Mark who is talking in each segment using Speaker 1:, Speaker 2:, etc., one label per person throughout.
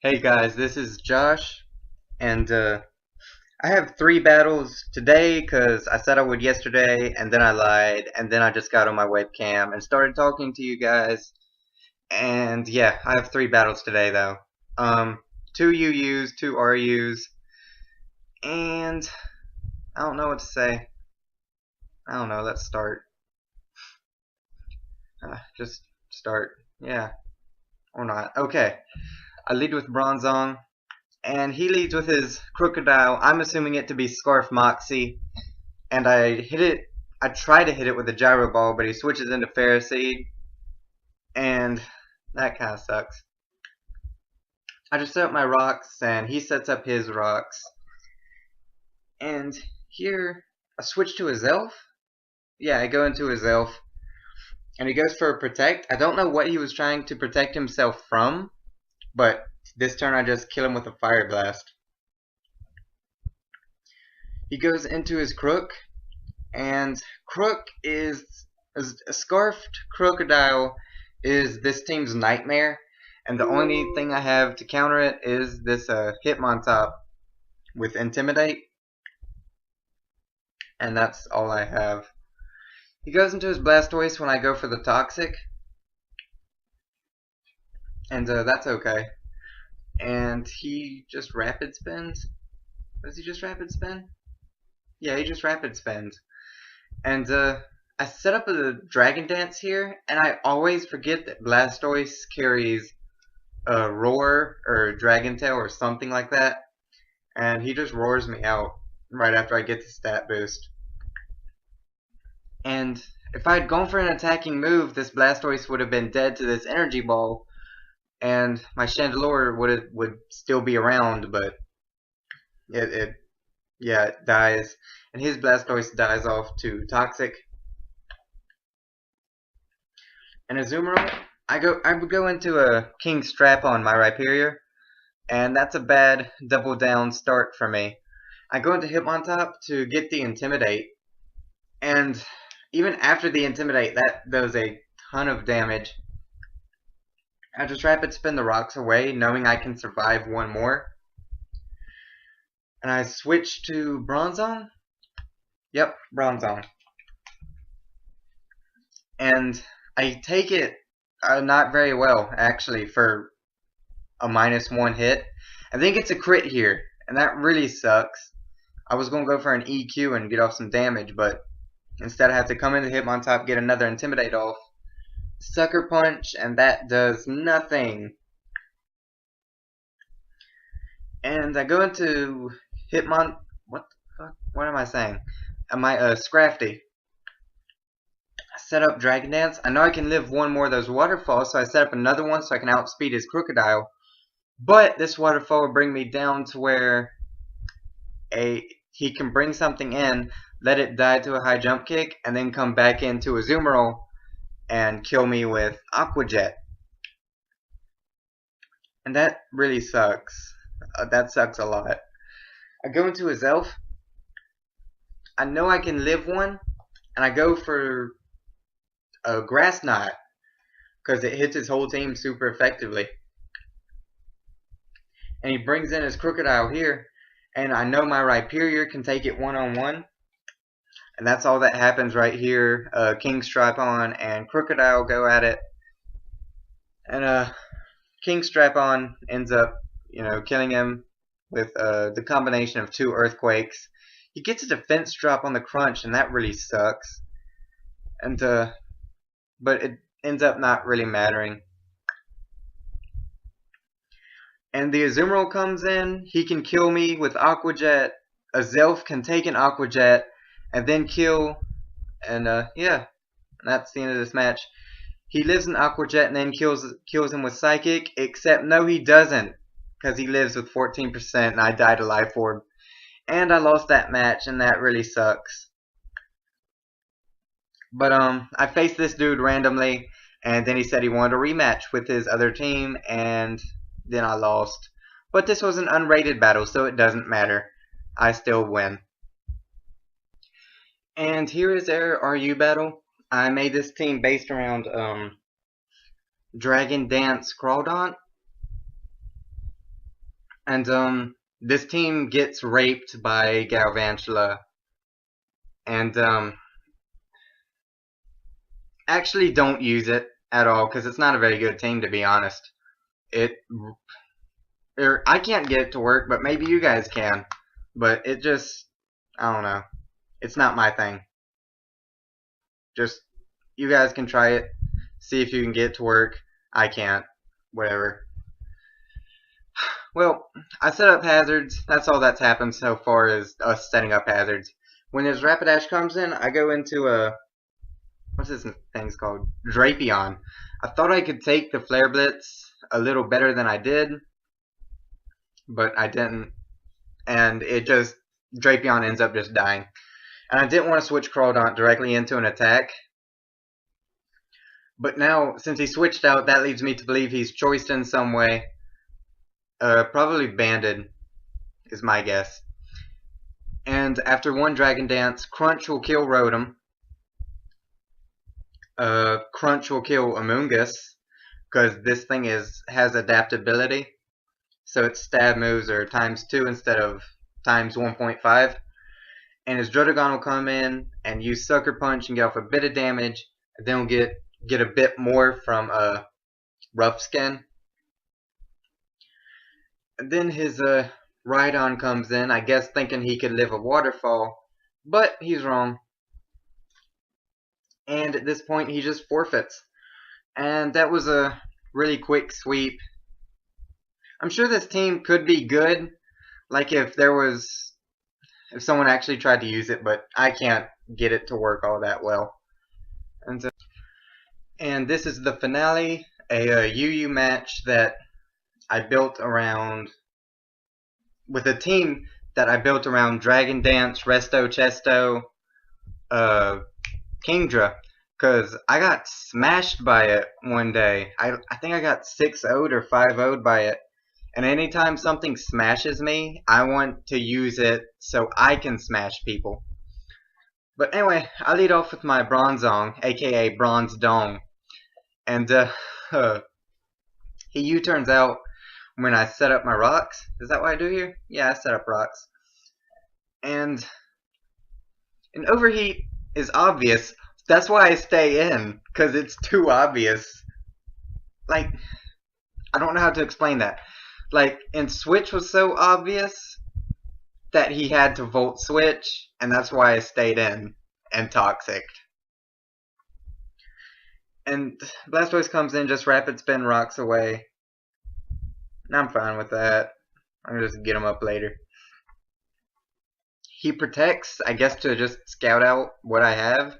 Speaker 1: Hey guys, this is Josh, and I have 3 battles today because I said I would yesterday, and then I lied, and then I just got on my webcam and started talking to you guys. And yeah, I have 3 battles today though. 2 UUs, 2 RUs, and I don't know what to say. I don't know. Let's start. Just start. Yeah, or not. Okay. I lead with Bronzong, and he leads with his Crocodile. I'm assuming it to be Scarf Moxie. And I hit it. I try to hit it with a gyro ball, but he switches into Pharisee, and that kind of sucks. I just set up my rocks, and he sets up his rocks. And here, I switch to his elf. Yeah, I go into his elf, and he goes for a protect. I don't know what he was trying to protect himself from, but this turn I just kill him with a fire blast. He goes into his crook, and crook is a scarfed crocodile is this team's nightmare, and the only thing I have to counter it is this Hitmontop with Intimidate, and that's all I have. He goes into his Blastoise when I go for the Toxic, and that's okay. And he just Rapid Spins. Does he just Rapid Spin? Yeah, he just Rapid Spins. And I set up a Dragon Dance here, and I always forget that Blastoise carries a Roar or Dragon Tail or something like that, and he just roars me out right after I get the stat boost. And if I had gone for an attacking move, this Blastoise would have been dead to this Energy Ball, and my Chandelure would still be around, but it dies, and his Blastoise dies off to Toxic. And Azumarill, I would go into a King Strap on my Rhyperior, and that's a bad double down start for me. I go into Hitmontop to get the Intimidate, and even after the Intimidate, that does a ton of damage. I just Rapid Spin the rocks away, knowing I can survive one more. And I switch to Bronzong. Yep, Bronzong. And I take it not very well, actually, for a -1 hit. I think it's a crit here, and that really sucks. I was going to go for an EQ and get off some damage, but instead I have to come into Hitmontop, get another Intimidate off. Sucker Punch, and that does nothing. And I go into what the fuck? What am I saying? My Scrafty. I set up Dragon Dance. I know I can live one more of those waterfalls, so I set up another one so I can outspeed his Crocodile. But this waterfall will bring me down to where he can bring something in, let it die to a high jump kick, and then come back into a Azumarill and kill me with Aqua Jet. And that really sucks. That sucks a lot. I go into his elf. I know I can live one, and I go for a Grass Knot because it hits his whole team super effectively. And he brings in his Crocodile here, and I know my Rhyperior can take it one-on-one. And that's all that happens right here. King Strap-on and Crocodile go at it. And King Strap-on ends up, killing him with the combination of 2 Earthquakes. He gets a defense drop on the crunch, and that really sucks. And but it ends up not really mattering. And the Azumarill comes in. He can kill me with Aqua Jet. A Zelf can take an Aqua Jet and then kill. And yeah, that's the end of this match. He lives in Aqua Jet and then kills him with Psychic. Except no, he doesn't, because he lives with 14%, and I died to Life Orb. And I lost that match, and that really sucks. But I faced this dude randomly, and then he said he wanted a rematch with his other team, and then I lost. But this was an unrated battle, so it doesn't matter. I still win. And here is our RU battle. I made this team based around Dragon Dance Crawdaunt. And this team gets raped by Galvantula, and actually don't use it at all because it's not a very good team, to be honest. I can't get it to work, but maybe you guys can. But it just, I don't know. It's not my thing. Just, you guys can try it, see if you can get it to work. I can't. Whatever. Well, I set up hazards. That's all that's happened so far is us setting up hazards. When his Rapidash comes in, I go into a, what's this thing's called? Drapion. I thought I could take the Flare Blitz a little better than I did, but I didn't. And it just, Drapion ends up just dying. And I didn't want to switch Crawdaunt directly into an attack. But now, since he switched out, that leads me to believe he's choiced in some way. Probably Banded is my guess. And after one Dragon Dance, Crunch will kill Rotom. Crunch will kill Amoonguss, because this thing has adaptability. So its stab moves are ×2 instead of ×1.5. And his Drotagon will come in and use Sucker Punch and get off a bit of damage. And then we'll get a bit more from Rough Skin. And then his Rhydon comes in, I guess thinking he could live a waterfall. But he's wrong. And at this point he just forfeits. And that was a really quick sweep. I'm sure this team could be good, like if someone actually tried to use it, but I can't get it to work all that well. And this is the finale, a UU match that I built around, with a team that I built around Dragon Dance, Resto Chesto, Kingdra, because I got smashed by it one day. I think I got 6-0'd or 5-0'd by it. And anytime something smashes me, I want to use it so I can smash people. But anyway, I lead off with my Bronzong, aka Bronze Dong. And he U-turns out when I set up my rocks. Is that what I do here? Yeah, I set up rocks. And an overheat is obvious. That's why I stay in, because it's too obvious. Like, I don't know how to explain that. Like, and Switch was so obvious that he had to Volt Switch, and that's why I stayed in and Toxic. And Blastoise comes in, just Rapid Spin rocks away. And I'm fine with that. I'm gonna just get him up later. He protects, I guess, to just scout out what I have.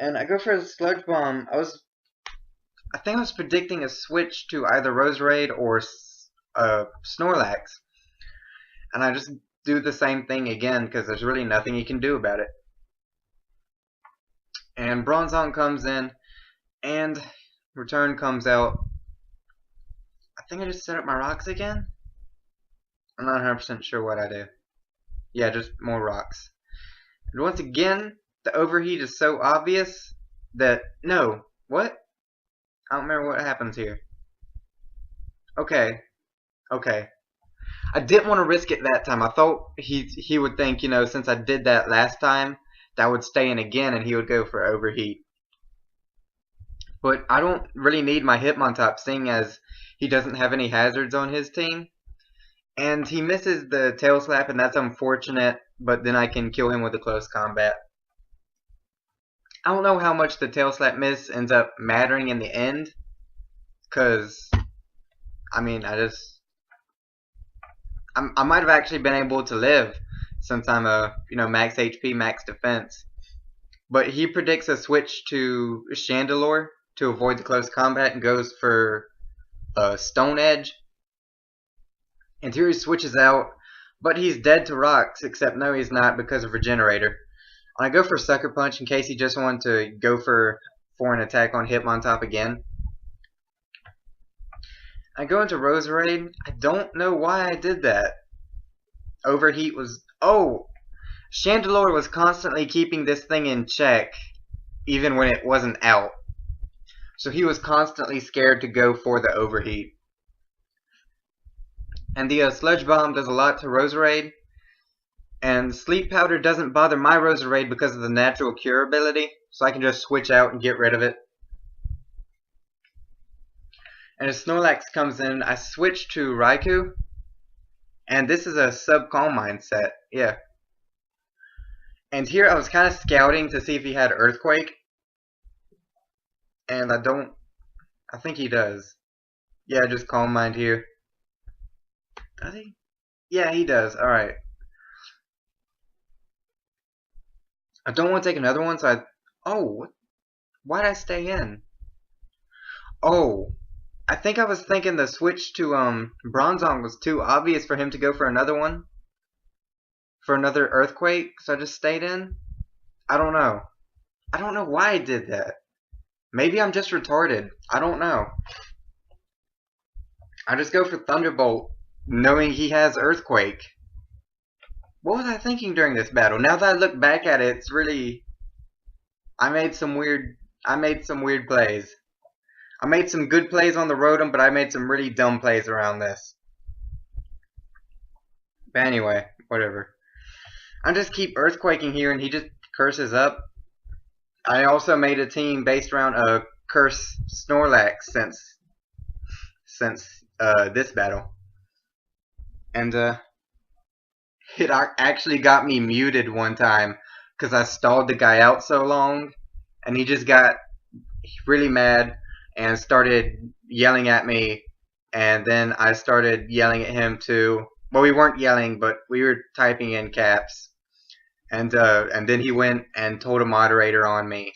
Speaker 1: And I go for a Sludge Bomb. I think I was predicting a switch to either Roserade or Snorlax. And I just do the same thing again because there's really nothing you can do about it. And Bronzong comes in, and Return comes out. I think I just set up my rocks again. I'm not 100% sure what I do. Yeah, just more rocks. And once again, the overheat is so obvious that... No. What? I don't remember what happens here. Okay. Okay. I didn't want to risk it that time. I thought he would think, you know, since I did that last time, that would stay in again and he would go for overheat. But I don't really need my Hitmontop, seeing as he doesn't have any hazards on his team. And he misses the Tail Slap, and that's unfortunate, but then I can kill him with a close combat. I don't know how much the Tail Slap miss ends up mattering in the end, because, I mean, I might have actually been able to live, since I'm max HP, max defense. But he predicts a switch to Chandelure to avoid the close combat and goes for Stone Edge. And here he switches out, but he's dead to rocks, except no he's not because of Regenerator. I go for Sucker Punch in case he just wanted to go for an attack on Hitmontop again. I go into Roserade. I don't know why I did that. Overheat was... Oh! Chandelure was constantly keeping this thing in check, even when it wasn't out. So he was constantly scared to go for the overheat. And the Sludge Bomb does a lot to Roserade. And Sleep Powder doesn't bother my Roserade because of the natural cure ability. So I can just switch out and get rid of it. And as Snorlax comes in, I switch to Raikou. And this is a sub-Calm Mind set. Yeah. And here I was kind of scouting to see if he had Earthquake. And I think he does. Yeah, just Calm Mind here. Does he? Yeah, he does. Alright. I don't want to take another one, so oh, why'd I stay in? Oh, I think I was thinking the switch to Bronzong was too obvious for him to go for another one. For another Earthquake, so I just stayed in? I don't know. I don't know why I did that. Maybe I'm just retarded. I don't know. I just go for Thunderbolt, knowing he has Earthquake. What was I thinking during this battle? Now that I look back at it, it's really... I made some weird plays. I made some good plays on the Rotom, but I made some really dumb plays around this. But anyway, whatever. I just keep Earthquaking here, and he just curses up. I also made a team based around a Curse Snorlax since this battle. And it actually got me muted one time because I stalled the guy out so long, and he just got really mad and started yelling at me, and then I started yelling at him too. Well, we weren't yelling, but we were typing in caps, and then he went and told a moderator on me,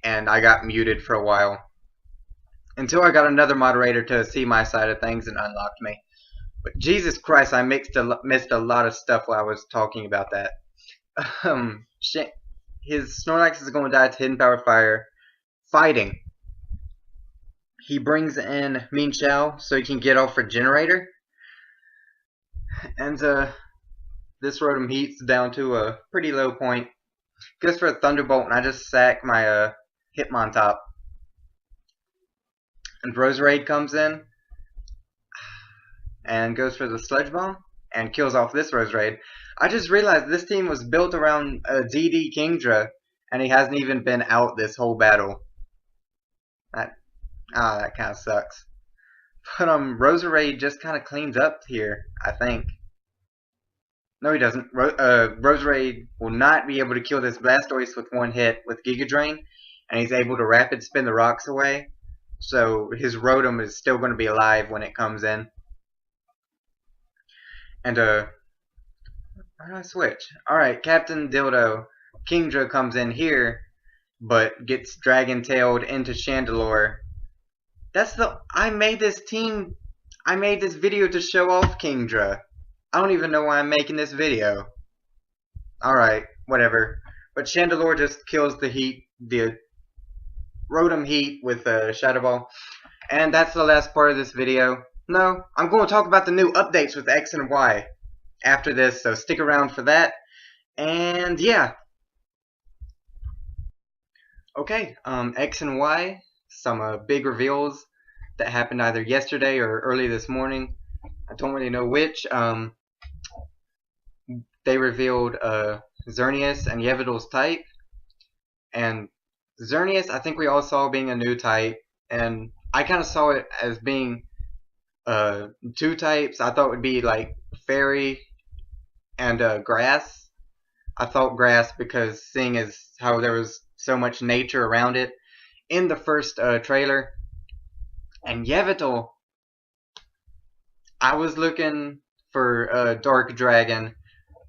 Speaker 1: and I got muted for a while until I got another moderator to see my side of things and unlocked me. But Jesus Christ, I missed a lot of stuff while I was talking about that. His Snorlax is going to die to Hidden Power Fire. Fighting. He brings in Mean Shao so he can get off Regenerator. And this Rotom heats down to a pretty low point. Goes for a Thunderbolt, and I just sack my Hitmontop. And Roserade comes in and goes for the Sludge Bomb and kills off this Roserade. I just realized this team was built around DD Kingdra, and he hasn't even been out this whole battle. That kind of sucks. But Roserade just kind of cleans up here, I think. No, he doesn't. Roserade will not be able to kill this Blastoise with one hit with Giga Drain, and he's able to rapid spin the rocks away. So his Rotom is still going to be alive when it comes in. And where do I switch? Alright, Captain Dildo. Kingdra comes in here, but gets Dragon-tailed into Chandelure. I made this video to show off Kingdra. I don't even know why I'm making this video. Alright, whatever. But Chandelure just kills the Rotom Heat with Shadow Ball. And that's the last part of this video. No, I'm going to talk about the new updates with X and Y after this, so stick around for that. And yeah. Okay, X and Y, some big reveals that happened either yesterday or early this morning. I don't really know which. They revealed Xerneas and Yveltal's type. And Xerneas, I think we all saw being a new type. And I kind of saw it as being two types. I thought it would be like Fairy and Grass. I thought Grass because seeing as how there was so much nature around it in the first trailer. And Yveltal, I was looking for Dark Dragon,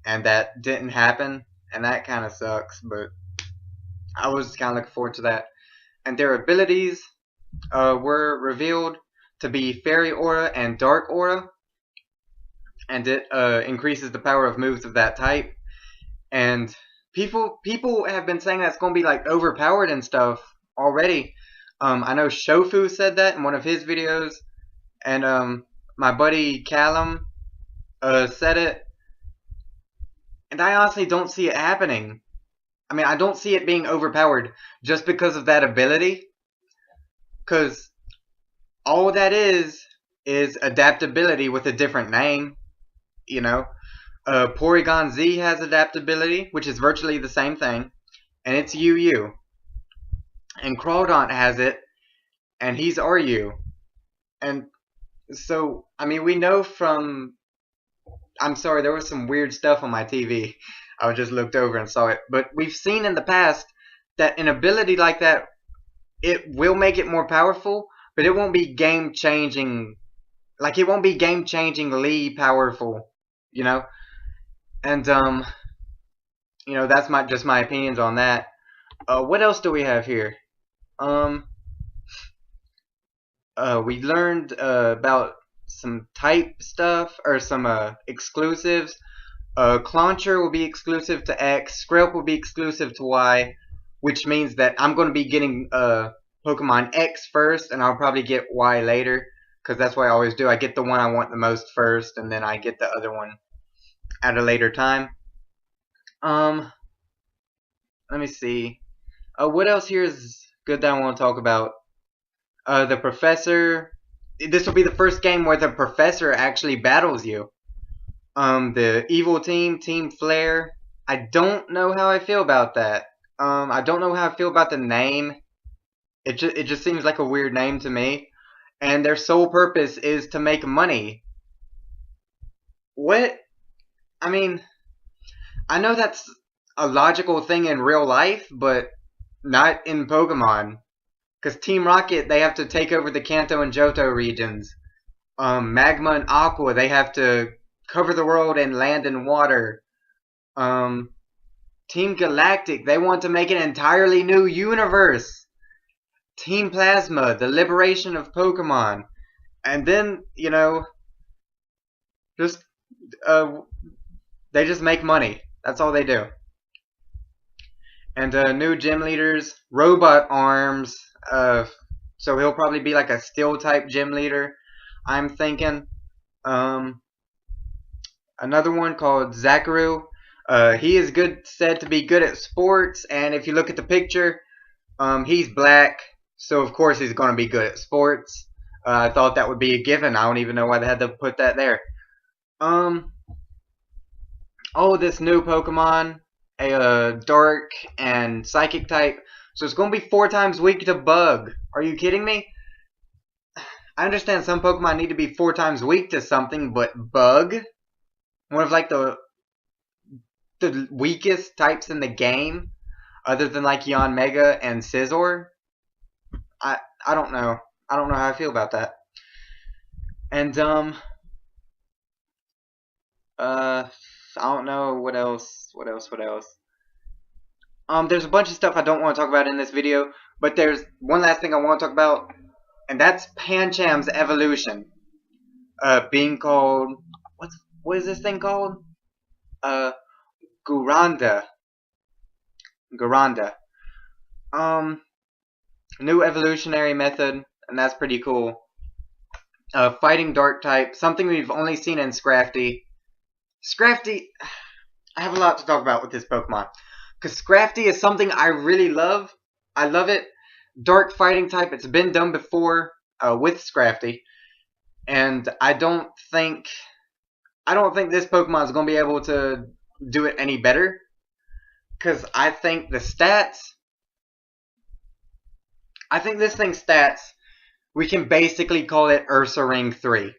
Speaker 1: and that didn't happen, and that kind of sucks, but I was kind of looking forward to that. And their abilities were revealed to be Fairy Aura and Dark Aura, and it increases the power of moves of that type. And people have been saying that's going to be like overpowered and stuff already. I know Shofu said that in one of his videos, and my buddy Callum said it, and I honestly don't see it happening. I mean, I don't see it being overpowered just because of that ability, because all that is is adaptability with a different name. You know, Porygon Z has adaptability, which is virtually the same thing, and it's UU. And Crawdaunt has it, and he's RU. And so, I mean, we know from... I'm sorry, there was some weird stuff on my TV. I just looked over and saw it. But we've seen in the past that an ability like that, it will make it more powerful, but it won't be game-changing. Like, it won't be game-changingly powerful, you know? And, you know, that's just my opinions on that. What else do we have here? We learned about some type stuff, or some exclusives. Clauncher will be exclusive to X, Skrelp will be exclusive to Y, which means that I'm going to be getting Pokemon X first, and I'll probably get Y later, because that's what I always do. I get the one I want the most first, and then I get the other one at a later time. Let me see. What else here is good that I want to talk about? The Professor. This will be the first game where the Professor actually battles you. The evil team, Team Flare. I don't know how I feel about that. I don't know how I feel about the name. It just seems like a weird name to me. And their sole purpose is to make money. What? I mean, I know that's a logical thing in real life, but not in Pokemon. Because Team Rocket, they have to take over the Kanto and Johto regions. Magma and Aqua, they have to cover the world and land in water. Team Galactic, they want to make an entirely new universe. Team Plasma, the liberation of Pokemon. And then, you know, just, they just make money. That's all they do. And new gym leaders, Robot Arms. So he'll probably be like a steel type gym leader, I'm thinking. Another one called Zachary. He is said to be good at sports, and if you look at the picture, he's black, so of course he's going to be good at sports. I thought that would be a given. I don't even know why they had to put that there. Oh, this new Pokemon, a dark and psychic type. So it's going to be 4 times weak to Bug. Are you kidding me? I understand some Pokemon need to be 4 times weak to something, but Bug? One of like the weakest types in the game, other than like Yanmega and Scizor? I don't know. I don't know how I feel about that. And I don't know what else. There's a bunch of stuff I don't want to talk about in this video, but there's one last thing I want to talk about, and that's Pancham's evolution. Being called, what is this thing called? Guranda. New evolutionary method, and that's pretty cool. Fighting dark type, something we've only seen in Scrafty. Scrafty, I have a lot to talk about with this Pokemon. Because Scrafty is something I really love. I love it. Dark fighting type, it's been done before with Scrafty. And I don't think this Pokemon is going to be able to do it any better. Because I think the stats... I think this thing's stats, we can basically call it Ursaring 3.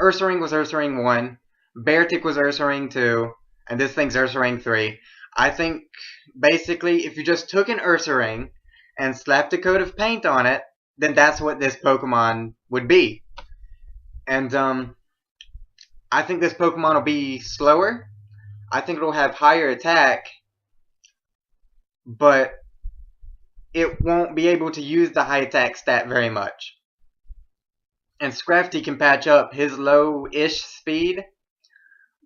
Speaker 1: Ursaring was Ursaring 1. Beartic was Ursaring 2. And this thing's Ursaring 3. I think, basically, if you just took an Ursaring and slapped a coat of paint on it, then that's what this Pokemon would be. And, I think this Pokemon will be slower. I think it'll have higher attack. But it won't be able to use the high attack stat very much. And Scrafty can patch up his low-ish speed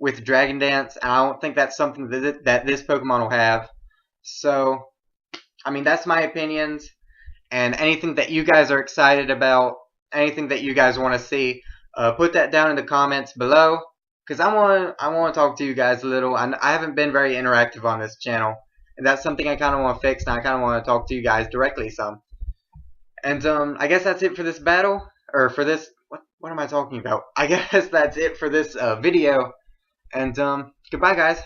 Speaker 1: with Dragon Dance, and I don't think that's something that this Pokemon will have. So, I mean, that's my opinions, and anything that you guys are excited about, anything that you guys want to see, put that down in the comments below, because I want to talk to you guys a little. I haven't been very interactive on this channel, and that's something I kind of want to fix, and I kind of want to talk to you guys directly some. And I guess that's it for this battle, or for this what am I talking about? I guess that's it for this video. And goodbye, guys.